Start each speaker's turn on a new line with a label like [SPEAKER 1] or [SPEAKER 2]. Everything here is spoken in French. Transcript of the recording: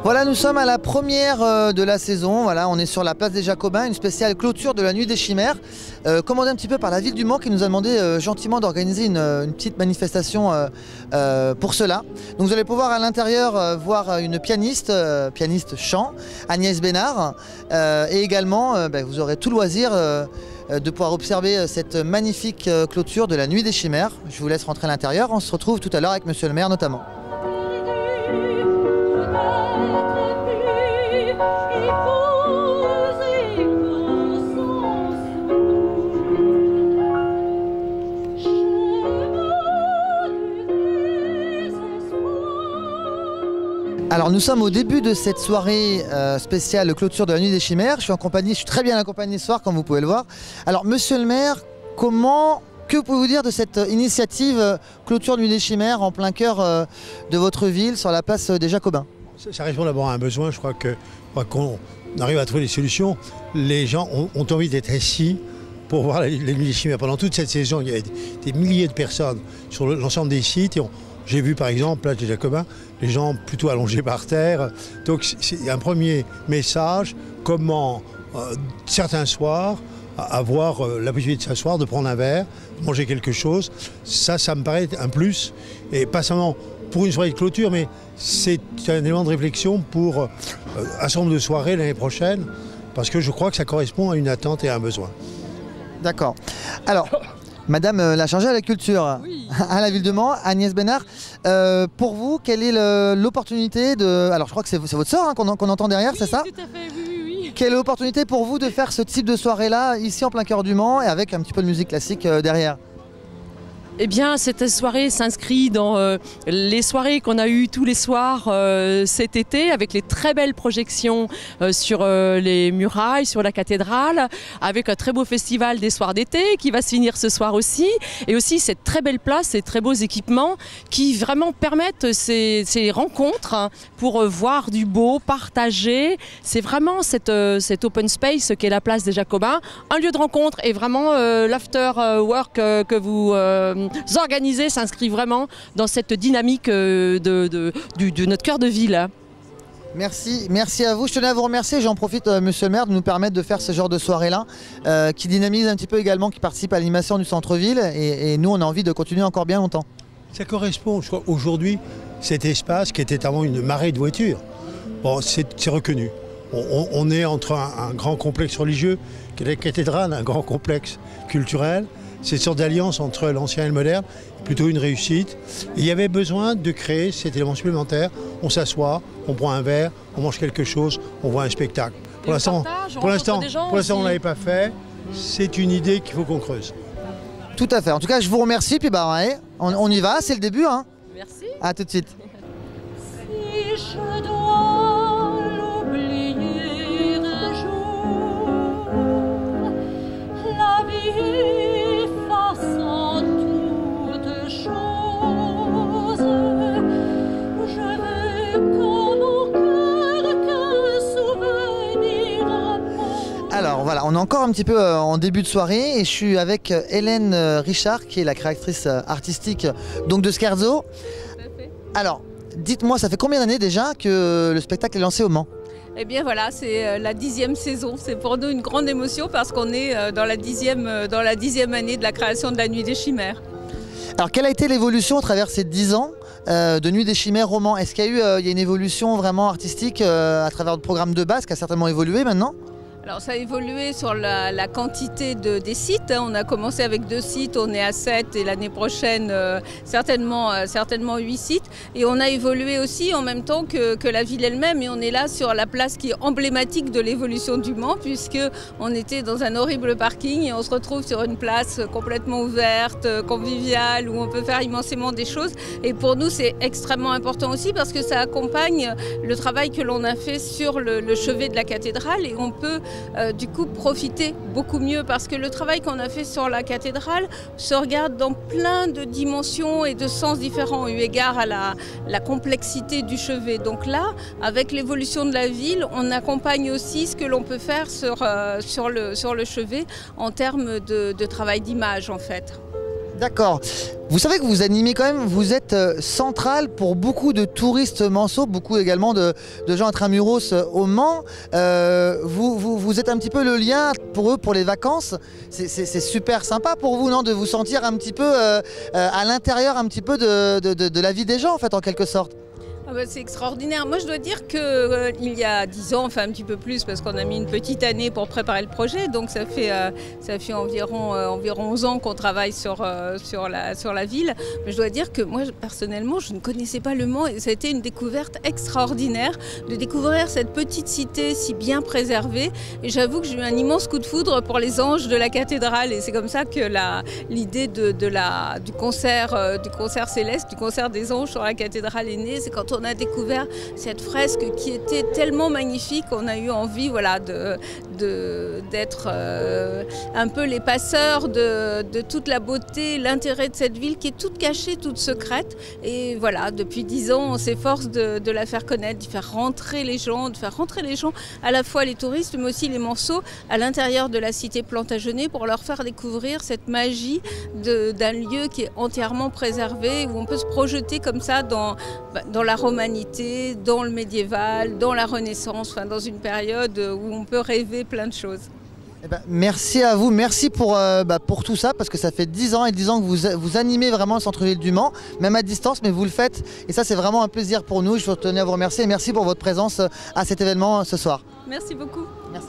[SPEAKER 1] Voilà, nous sommes à la première de la saison. Voilà, on est sur la place des Jacobins, une spéciale clôture de la Nuit des Chimères, commandée un petit peu par la ville du Mans qui nous a demandé gentiment d'organiser une petite manifestation pour cela. Donc vous allez pouvoir à l'intérieur voir une pianiste, pianiste chant, Agnès Bénard, et également vous aurez tout loisir de pouvoir observer cette magnifique clôture de la Nuit des Chimères. Je vous laisse rentrer à l'intérieur. On se retrouve tout à l'heure avec Monsieur le maire notamment. Alors nous sommes au début de cette soirée spéciale clôture de la Nuit des Chimères. Je suis très bien accompagné ce soir comme vous pouvez le voir. Alors Monsieur le maire, que pouvez-vous dire de cette initiative clôture de Nuit des Chimères en plein cœur de votre ville sur la place des Jacobins?
[SPEAKER 2] Ça répond d'abord à un besoin, je crois qu'on arrive à trouver des solutions. Les gens ont envie d'être assis pour voir les Nuits des Chimères. Pendant toute cette saison, il y avait des milliers de personnes sur l'ensemble des sites. J'ai vu par exemple, place des Jacobins, les gens plutôt allongés par terre. Donc c'est un premier message, comment certains soirs avoir la possibilité de s'asseoir, de prendre un verre, de manger quelque chose. Ça me paraît un plus, et pas seulement pour une soirée de clôture, mais c'est un élément de réflexion pour un certain nombre de soirées l'année prochaine, parce que je crois que ça correspond à une attente et à un besoin.
[SPEAKER 1] D'accord. Alors, Madame la chargée de la culture, oui, à la ville de Mans, Agnès Bénard, pour vous, quelle est l'opportunité de... Alors je crois que c'est votre sœur hein, qu'on entend derrière, oui, c'est ça?
[SPEAKER 3] Tout à fait, oui.
[SPEAKER 1] Quelle est l'opportunité pour vous de faire ce type de soirée-là, ici en plein cœur du Mans, et avec un petit peu de musique classique derrière?
[SPEAKER 3] Eh bien, cette soirée s'inscrit dans les soirées qu'on a eues tous les soirs cet été, avec les très belles projections sur les murailles, sur la cathédrale, avec un très beau festival des soirs d'été qui va se finir ce soir aussi, et aussi cette très belle place, ces très beaux équipements qui vraiment permettent ces rencontres hein, pour voir du beau, partager. C'est vraiment cet open space qu'est la place des Jacobins, un lieu de rencontre, et vraiment l'after work que vous organisé s'inscrit vraiment dans cette dynamique de notre cœur de ville.
[SPEAKER 1] Merci à vous. Je tenais à vous remercier. J'en profite, Monsieur le maire, de nous permettre de faire ce genre de soirée-là, qui dynamise un petit peu également, qui participe à l'animation du centre-ville. Et nous, on a envie de continuer encore bien longtemps.
[SPEAKER 2] Ça correspond, je crois, aujourd'hui, cet espace qui était avant une marée de voitures, bon, c'est reconnu. On est entre un grand complexe religieux, qui est la cathédrale, un grand complexe culturel. Cette sorte d'alliance entre l'ancien et le moderne est plutôt une réussite. Et il y avait besoin de créer cet élément supplémentaire. On s'assoit, on prend un verre, on mange quelque chose, on voit un spectacle. Pour l'instant, on ne l'avait pas fait. C'est une idée qu'il faut qu'on creuse.
[SPEAKER 1] Tout à fait. En tout cas, je vous remercie. Puis ouais, on y va, c'est le début. Hein.
[SPEAKER 3] Merci.
[SPEAKER 1] À tout de suite.
[SPEAKER 4] Si je dois l'oublier un jour, la vie sans toute chose, je veux qu'en mon cœur qu'un souvenir repose.
[SPEAKER 1] Alors voilà, on est encore un petit peu en début de soirée et je suis avec Hélène Richard qui est la créatrice artistique donc de Scherzo. Alors, dites-moi, ça fait combien d'années déjà que le spectacle est lancé au Mans?
[SPEAKER 5] Eh bien voilà, c'est la 10e saison. C'est pour nous une grande émotion parce qu'on est dans la 10e année de la création de la Nuit des Chimères.
[SPEAKER 1] Alors quelle a été l'évolution à travers ces 10 ans de Nuit des Chimères au Mans? Est-ce qu'il y a eu une évolution vraiment artistique à travers le programme de base qui a certainement évolué maintenant?
[SPEAKER 5] Alors ça a évolué sur la quantité des sites. On a commencé avec 2 sites, on est à 7 et l'année prochaine certainement 8 sites. Et on a évolué aussi en même temps que la ville elle-même, et on est là sur la place qui est emblématique de l'évolution du Mans, puisqu'on était dans un horrible parking et on se retrouve sur une place complètement ouverte, conviviale, où on peut faire immensément des choses. Et pour nous c'est extrêmement important aussi parce que ça accompagne le travail que l'on a fait sur le chevet de la cathédrale, et on peut du coup profiter beaucoup mieux parce que le travail qu'on a fait sur la cathédrale se regarde dans plein de dimensions et de sens différents eu égard à la complexité du chevet. Donc là, avec l'évolution de la ville, on accompagne aussi ce que l'on peut faire sur le chevet en termes de travail d'image en fait.
[SPEAKER 1] D'accord. Vous savez que vous animez quand même, vous êtes central pour beaucoup de touristes manceaux, beaucoup également de gens intramuros au Mans. Vous êtes un petit peu le lien pour eux, pour les vacances. C'est super sympa pour vous, non, de vous sentir un petit peu à l'intérieur un petit peu de la vie des gens, en fait, en quelque sorte.
[SPEAKER 5] Ah bah, c'est extraordinaire. Moi, je dois dire qu'il y a 10 ans, enfin un petit peu plus, parce qu'on a mis une petite année pour préparer le projet. Donc ça fait environ 11 ans qu'on travaille sur la ville. Mais je dois dire que moi, personnellement, je ne connaissais pas le Mans et ça a été une découverte extraordinaire de découvrir cette petite cité si bien préservée. Et j'avoue que j'ai eu un immense coup de foudre pour les anges de la cathédrale. Et c'est comme ça que l'idée du concert céleste, du concert des anges sur la cathédrale est née. C'est quand on a découvert cette fresque qui était tellement magnifique, on a eu envie d'être un peu les passeurs de toute la beauté, l'intérêt de cette ville qui est toute cachée, toute secrète. Et voilà, depuis 10 ans, on s'efforce de la faire connaître, de faire rentrer les gens, à la fois les touristes, mais aussi les manceaux à l'intérieur de la cité Plantagenet pour leur faire découvrir cette magie d'un lieu qui est entièrement préservé, où on peut se projeter comme ça dans la romanité, dans le médiéval, dans la Renaissance, enfin dans une période où on peut rêver plein de choses.
[SPEAKER 1] Eh ben, merci à vous, merci pour tout ça, parce que ça fait 10 ans et 10 ans que vous animez vraiment le centre-ville du Mans, même à distance, mais vous le faites. Et ça, c'est vraiment un plaisir pour nous. Je tenais à vous remercier et merci pour votre présence à cet événement ce soir.
[SPEAKER 5] Merci beaucoup.
[SPEAKER 1] Merci.